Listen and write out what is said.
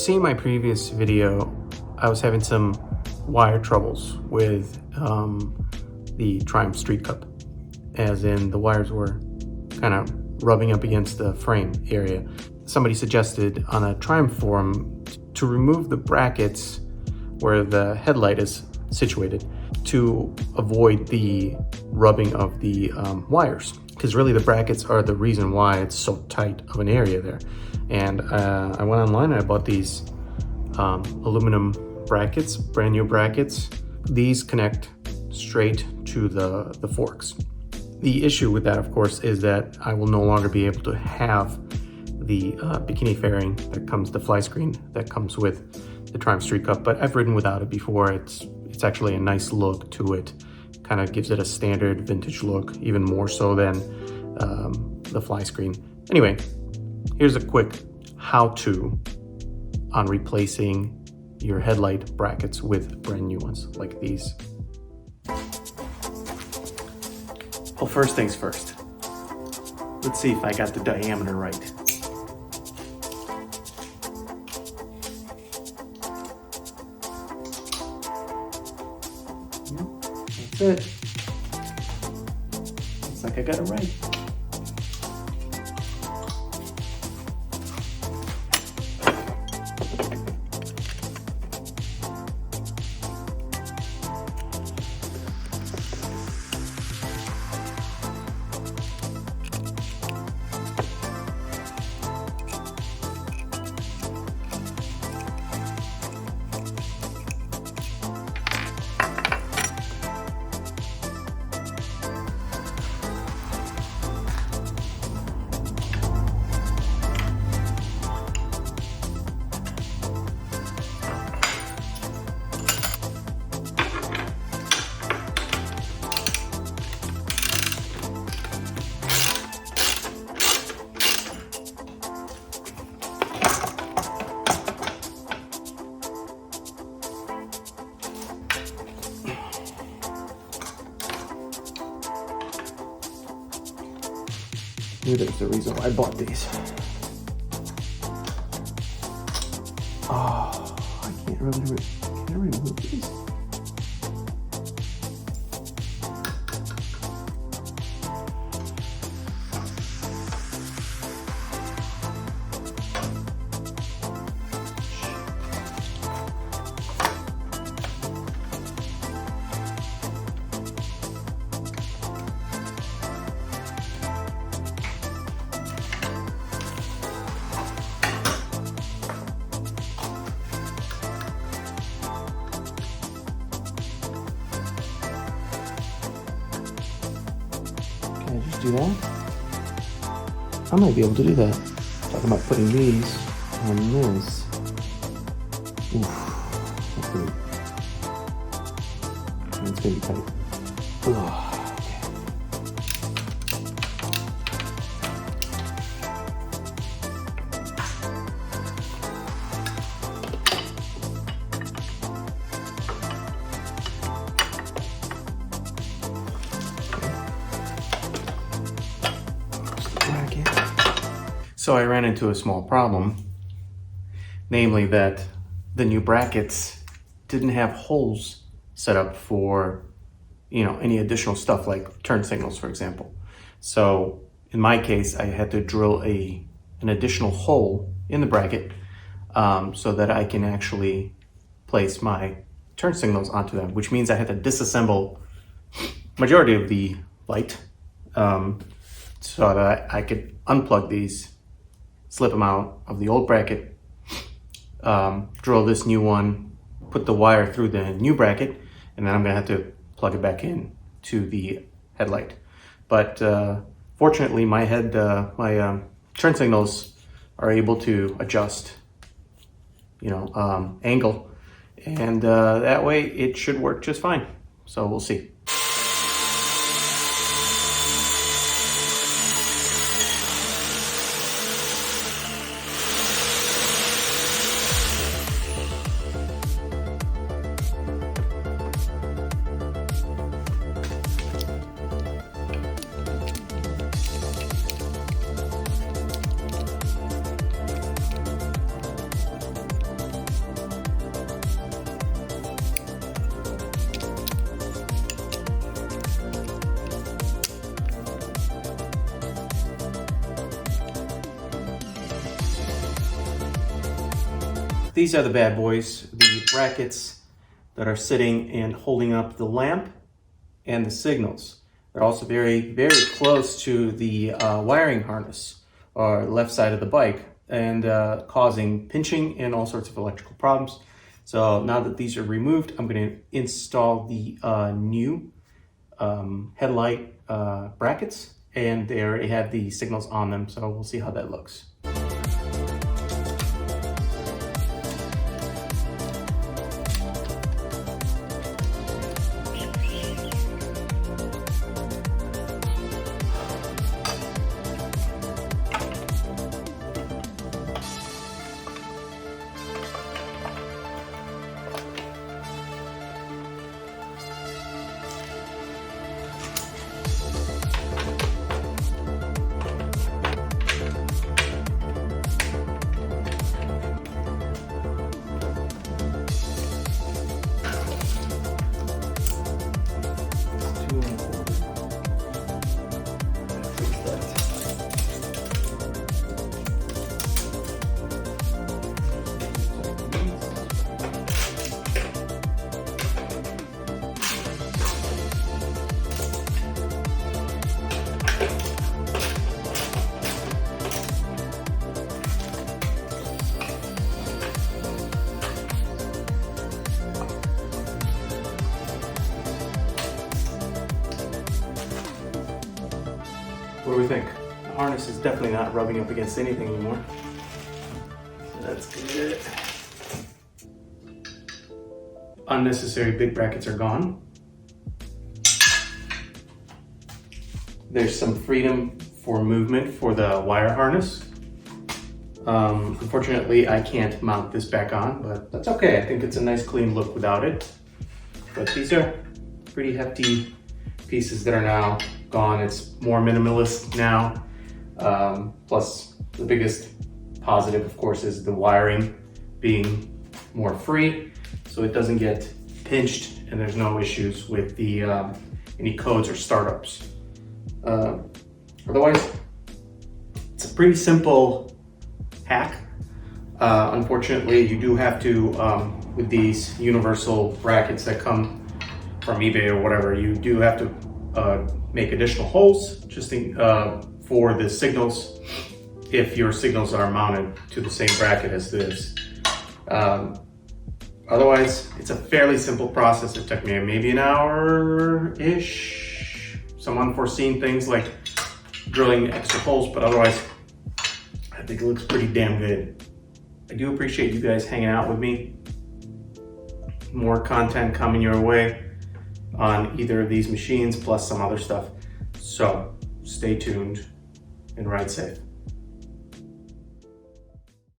seen my previous video, I was having some wire troubles with the Triumph Street Cup, as in the wires were kind of rubbing up against the frame area. Somebody suggested on a Triumph forum to remove the brackets where the headlight is situated to avoid the rubbing of the wires, because really the brackets are the reason why it's so tight of an area there. And I went online and I bought these aluminum brackets, brand new brackets. These connect straight to the forks. The issue with that, of course, is that I will no longer be able to have the bikini fairing that comes, the fly screen that comes with the Triumph Street Cup, but I've ridden without it before. It's actually a nice look to it. Kind of gives it a standard vintage look, even more so than the fly screen. Anyway, here's a quick how-to on replacing your headlight brackets with brand new ones like these. Well, first things first. Let's see if I got the diameter right. That's it. Looks like I got it right. There's the reason why I bought these. Oh, I can't remove these. Can I just do that? I might be able to do that. Talking about putting these on this. Oof, that's good. It's gonna be tight. Ugh. So I ran into a small problem, namely that the new brackets didn't have holes set up for, any additional stuff like turn signals, for example. So in my case, I had to drill an additional hole in the bracket so that I can actually place my turn signals onto them, which means I had to disassemble majority of the light so that I could unplug these, slip them out of the old bracket, drill this new one, put the wire through the new bracket, and then I'm gonna have to plug it back in to the headlight. But fortunately, my turn signals are able to adjust, angle, and that way it should work just fine. So we'll see. These are the bad boys, the brackets that are sitting and holding up the lamp and the signals. They're also very, very close to the wiring harness or left side of the bike, and causing pinching and all sorts of electrical problems. So now that these are removed, I'm going to install the new headlight brackets, and they already have the signals on them, so we'll see how that looks. What do we think? The harness is definitely not rubbing up against anything anymore. So that's good. Unnecessary big brackets are gone. There's some freedom for movement for the wire harness. Unfortunately, I can't mount this back on, but that's okay. I think it's a nice clean look without it. But these are pretty hefty pieces that are now gone. It's more minimalist now. Plus, the biggest positive, of course, is the wiring being more free, so it doesn't get pinched, and there's no issues with the any codes or startups. Otherwise, it's a pretty simple hack. Unfortunately, you do have to, with these universal brackets that come from eBay or whatever, you do have to make additional holes just for the signals if your signals are mounted to the same bracket as this. Otherwise, it's a fairly simple process. It took me maybe an hour-ish. Some unforeseen things like drilling extra holes, but otherwise, I think it looks pretty damn good. I do appreciate you guys hanging out with me. More content coming your way on either of these machines, plus some other stuff. So stay tuned and ride safe.